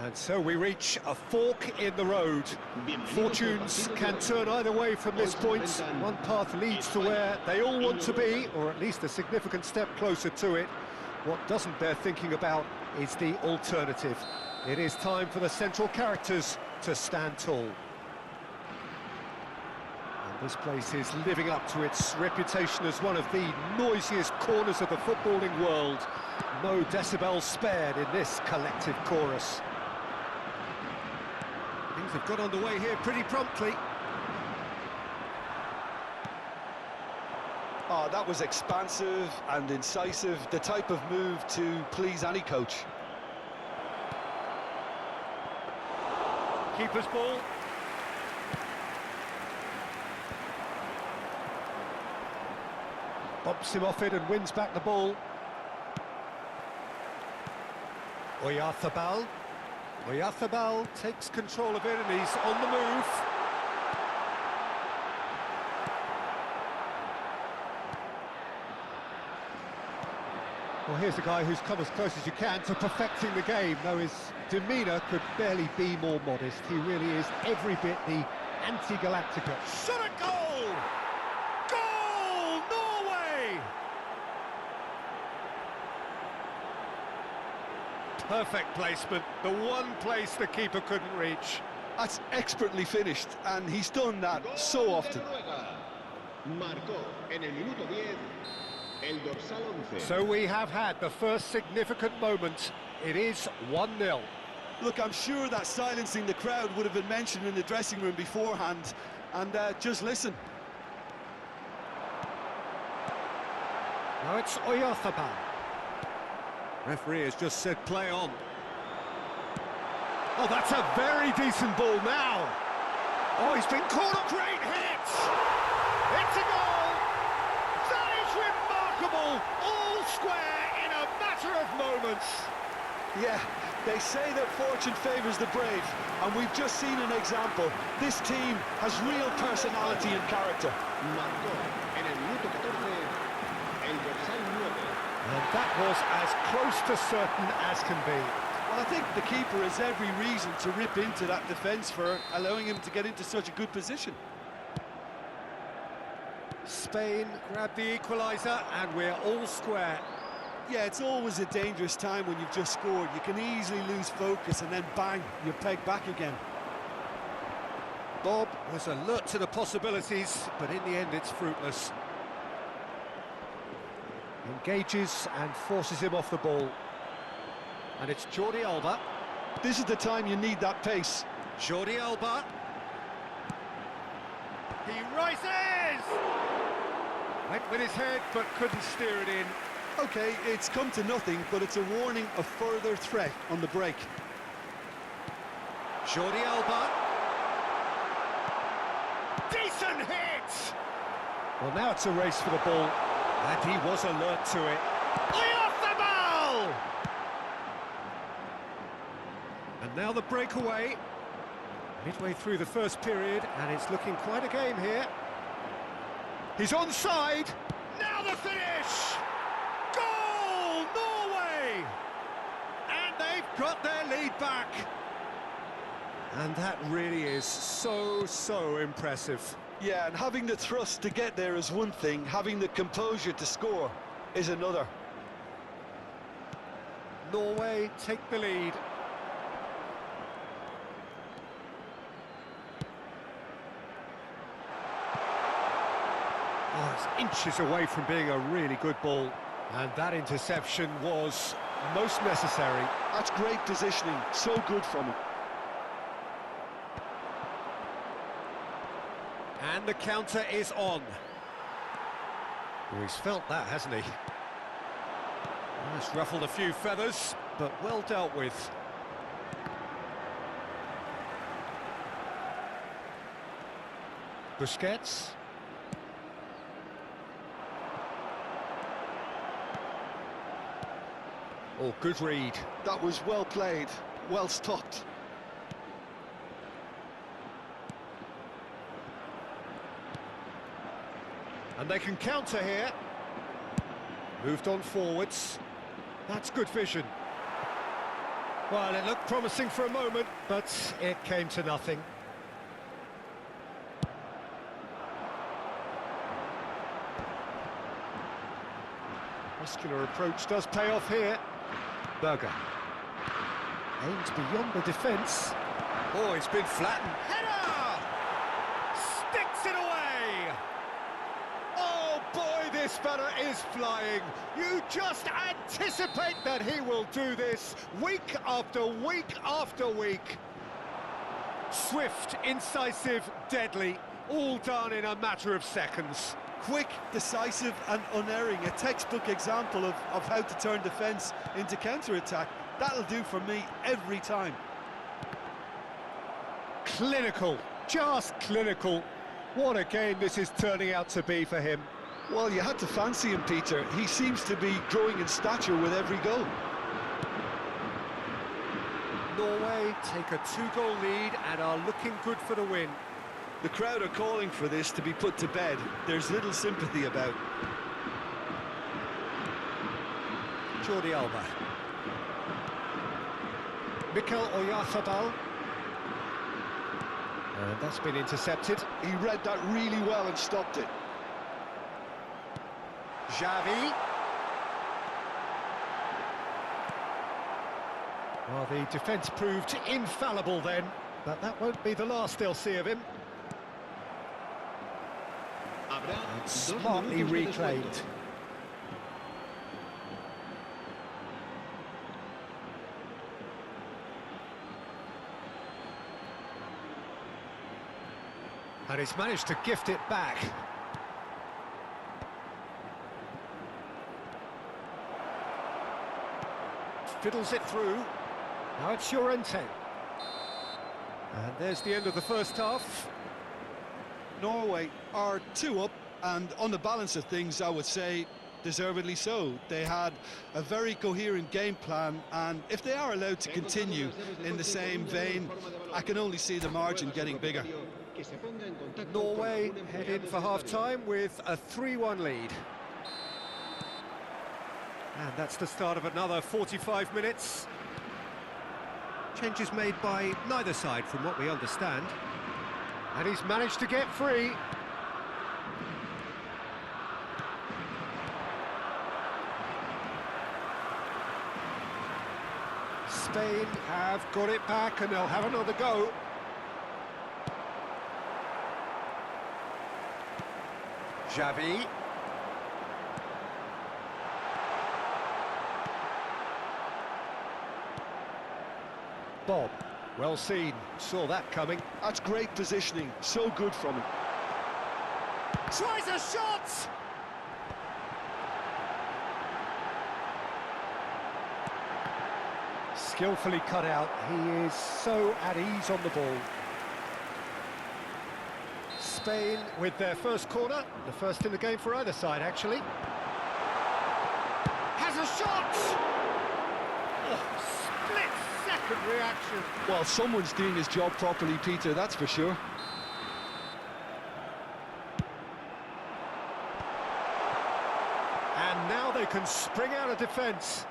And so we reach a fork in the road. Fortunes can turn either way from this point. One path leads to where they all want to be, or at least a significant step closer to it. What doesn't bear thinking about is the alternative. It is time for the central characters to stand tall. And this place is living up to its reputation as one of the noisiest corners of the footballing world. No decibels spared in this collective chorus. Things have got underway here pretty promptly. Oh, that was expansive and incisive, the type of move to please any coach. Keeper's ball. Bumps him off it and wins back the ball. Oyarzabal takes control of it and he's on the move. Well, here's a guy who's come as close as you can to perfecting the game, though his demeanour could barely be more modest. He really is every bit the anti-Galactica. Shot a goal! Goal! Norway! Perfect placement, the one place the keeper couldn't reach. That's expertly finished, and he's done that so often. So we have had the first significant moment. It is 1-0. Look, I'm sure that silencing the crowd would have been mentioned in the dressing room beforehand, and just listen. Now it's Oyarzabal. Referee has just said play on. Oh, that's a very decent ball now. Oh, he's been caught up. Great hit! It's a goal! That is remarkable! All square in a matter of moments. Yeah, they say that fortune favours the brave, and we've just seen an example. This team has real personality and character. And that was as close to certain as can be. Well, I think the keeper has every reason to rip into that defence for allowing him to get into such a good position. Spain grab the equaliser, and we're all square. Yeah, it's always a dangerous time when you've just scored. You can easily lose focus and then bang, you're pegged back again. Bob was alert to the possibilities, but in the end it's fruitless. Engages and forces him off the ball. And it's Jordi Alba. This is the time you need that pace. Jordi Alba. He rises! Went with his head, but couldn't steer it in. OK, it's come to nothing, but it's a warning of further threat on the break. Jordi Alba. Decent hit! Well, now it's a race for the ball, and he was alert to it. Oyarzabal! And now the breakaway. Midway through the first period, and it's looking quite a game here. He's onside. Now the finish! Goal, Norway! And they've got their lead back. And that really is so impressive. Yeah, and having the thrust to get there is one thing, having the composure to score is another. Norway take the lead. Oh, it's inches away from being a really good ball. And that interception was most necessary. That's great positioning, so good from him. And the counter is on. Oh, he's felt that, hasn't he? Well, it's ruffled a few feathers, but well dealt with. Busquets. Oh, good read. That was well played, well stopped. And they can counter here. Moved on forwards. That's good vision. Well, it looked promising for a moment, but it came to nothing. Muscular approach does pay off here. Berger. Aims beyond the defence. Oh, it's been flattened. Header! Sticks it away! Oh boy, this fella is flying. You just anticipate that he will do this week after week after week. Swift, incisive, deadly, all done in a matter of seconds. Quick, decisive and unerring, a textbook example of how to turn defence into counter-attack. That'll do for me every time. Clinical, just clinical. What a game this is turning out to be for him. Well, you had to fancy him, Peter. He seems to be growing in stature with every goal. Norway take a 2-goal lead and are looking good for the win. The crowd are calling for this to be put to bed. There's little sympathy about. Jordi Alba. Mikel Oyarzabal. And that's been intercepted. He read that really well and stopped it. Xavi. Well, the defence proved infallible then, but that won't be the last they'll see of him. And smartly reclaimed. And he's managed to gift it back. Fiddles it through. Now it's Llorente. And there's the end of the first half. Norway are 2 up, and on the balance of things, I would say deservedly so. They had a very coherent game plan, and if they are allowed to continue in the same vein, I can only see the margin getting bigger. Norway head in for half-time with a 3-1 lead. And that's the start of another 45 minutes. Changes made by neither side, from what we understand. And he's managed to get free. Spain have got it back and they'll have another go. Xavi. Bob, well seen, saw that coming. That's great positioning, so good from him. Tries a shot! Skillfully cut out, he is so at ease on the ball. Spain with their first corner, the first in the game for either side actually. Has a shot! Split-second reaction. Well, someone's doing his job properly, Peter, that's for sure. And now they can spring out of defence.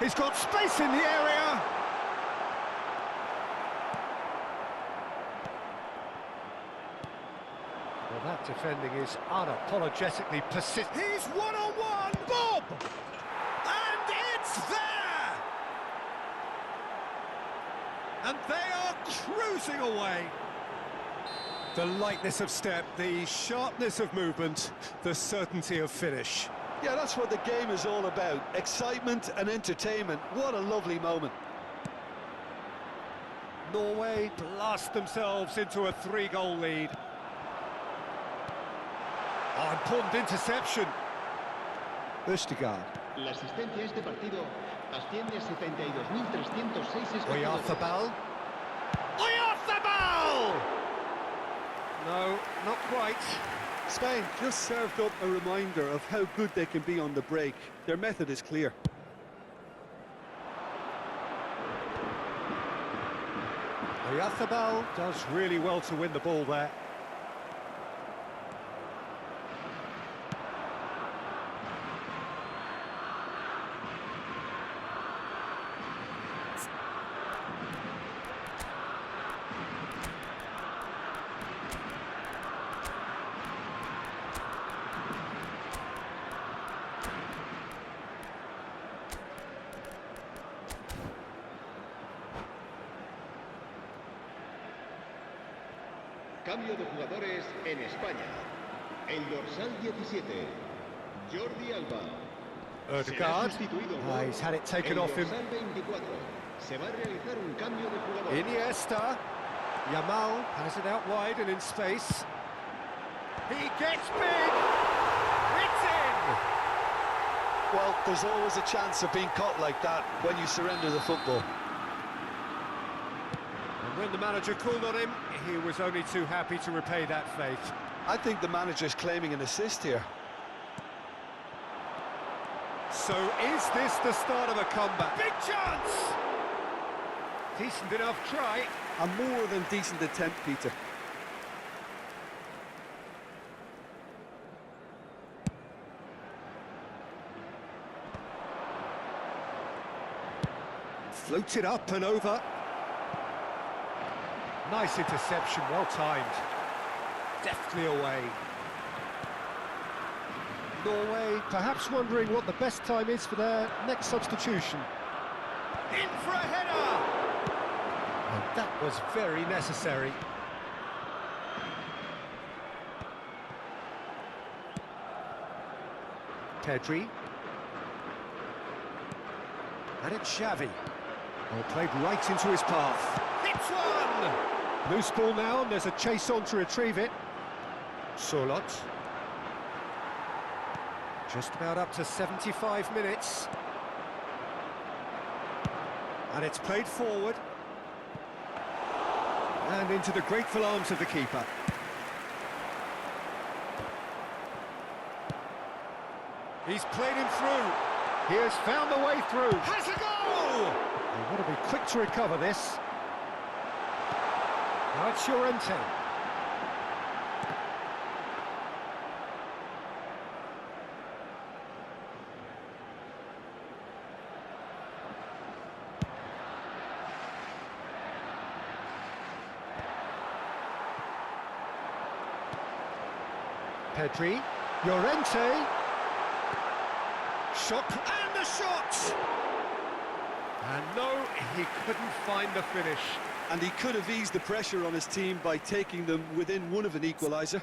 He's got space in the area. Well, that defending is unapologetically persistent. He's one-on-one, Bob! And it's there! And they are cruising away. The lightness of step, the sharpness of movement, the certainty of finish. Yeah, that's what the game is all about. Excitement and entertainment. What a lovely moment. Norway blast themselves into a 3-goal lead. Oh, important interception. Østigard. La asistencia a este partido asciende a 72.306 Oyarzabal. Oyarzabal! No, not quite. Spain just served up a reminder of how good they can be on the break. Their method is clear. Oyarzabal does really well to win the ball there. Cambio de jugadores en España. El dorsal 17, Jordi Alba. Odegaard. Será sustituido por He's had it taken el off him. dorsal 24. Se va a realizar un cambio de jugador. Iniesta. Yamal has it out wide and in space. He gets big. It's in. Well, there's always a chance of being caught like that when you surrender the football. And when the manager called on him, he was only too happy to repay that faith. I think the manager's claiming an assist here. So is this the start of a comeback? Big chance! Decent enough try. A more than decent attempt, Peter. Floats it up and over. Nice interception, well timed. Deftly away. Norway perhaps wondering what the best time is for their next substitution. In for a header! And that was very necessary. Pedri. And it's Xavi. Oh, played right into his path. Hits one! Loose ball now, and there's a chase on to retrieve it. Sorloth. Just about up to 75 minutes. And it's played forward. And into the grateful arms of the keeper. He's played him through. He has found the way through. Has a goal! They've got to be quick to recover this. Now it's Llorente. Pedri. Llorente. Shot, and the shot! And no, he couldn't find the finish. And he could have eased the pressure on his team by taking them within one of an equaliser.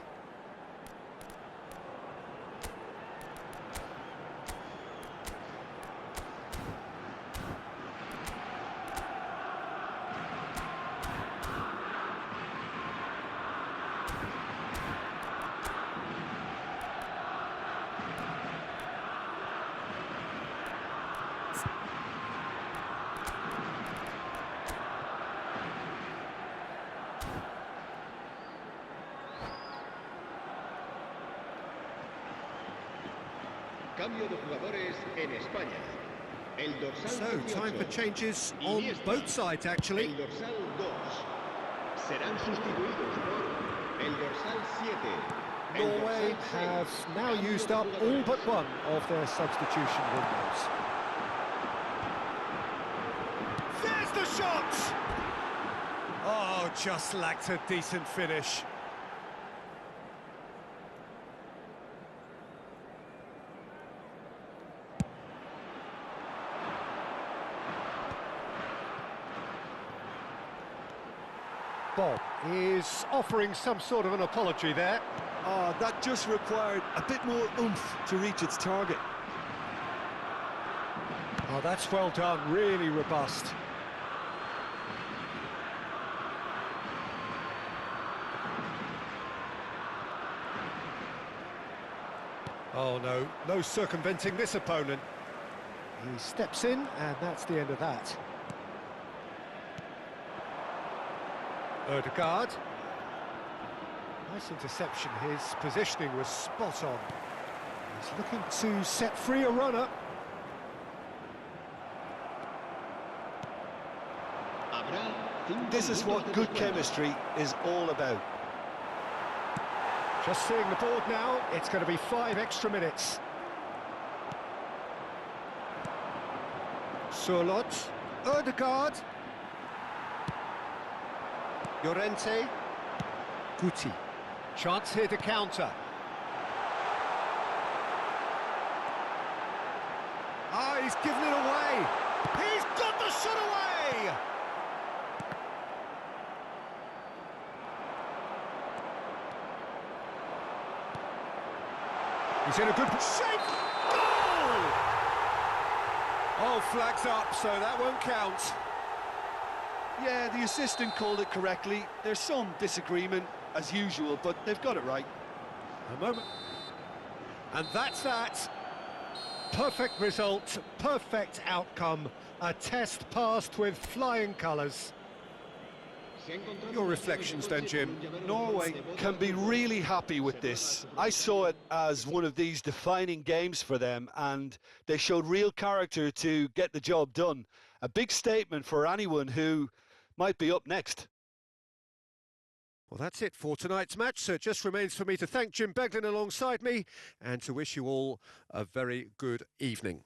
Cambio de jugadores en España. El dorsal So, 18, time for changes on Iniesta. both sides, actually. El dorsal 2 serán sustituidos por el dorsal 7. El Norway dorsal 6. have now Cambio used de up all jugadores. but one of their substitution windows. There's the shot! Oh, just lacked a decent finish. Bob is offering some sort of an apology there. Oh, that just required a bit more oomph to reach its target. Oh, that's well done, really robust. Oh no, no circumventing this opponent. He steps in, and that's the end of that. Odegaard. Nice interception, his positioning was spot on. He's looking to set free a runner. This is what good chemistry is all about. Just seeing the board now, it's going to be 5 extra minutes. Sorloth, Odegaard. Llorente. Guti. Chance here to counter. Ah, he's given it away. He's got the shot away! He's in a good shape. Goal! Oh, flags up, so that won't count. Yeah, the assistant called it correctly. There's some disagreement, as usual, but they've got it right. A moment. And that's that. Perfect result, perfect outcome. A test passed with flying colours. Your reflections then, Jim? Norway can be really happy with this. I saw it as one of these defining games for them, and they showed real character to get the job done. A big statement for anyone who might be up next. Well, that's it for tonight's match, so it just remains for me to thank Jim Beglin alongside me and to wish you all a very good evening.